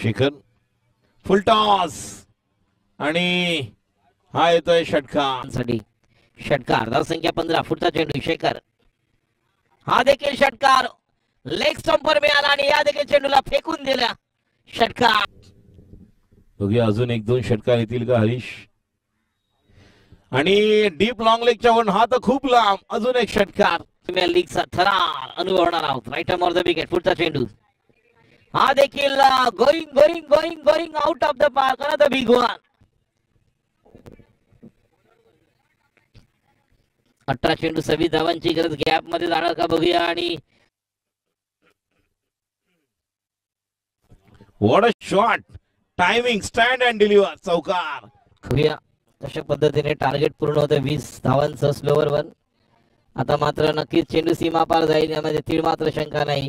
Shekhar full toss आणि हा येतोय षटकार. षटकार धावसंख्या 15. पुढचा चेंडू शेखर, हा देखील षटकार लेग स्टंपवर मिळाला आणि या देखील चेंडूला फेकून दिला. षटकार. बघूया अजून 1-2 षटकार येतील का हरीश. आणि डीप लॉंग लेगच्या वन, हा तर खूप लांब. अजून एक षटकार. प्रीमियर लीगचा थरार अनुभवणार आहोत. Right on the wicket. पुढचा चेंडू हा देखील going going going going out of the park. Another big one. 18 चेंडू 26 धावांची गरज. गॅप मध्ये जाणार का बघूया. आणि what a shot. Timing, stand and deliver. चौकार. बघूया कशा पद्धतीने टार्गेट पूर्ण होतं. 20 धावांचं स्लोवर वन. आता मात्र नक्कीच चेंडू सीमा पार जाईल यामध्ये तीळ मात्र शंका नाही.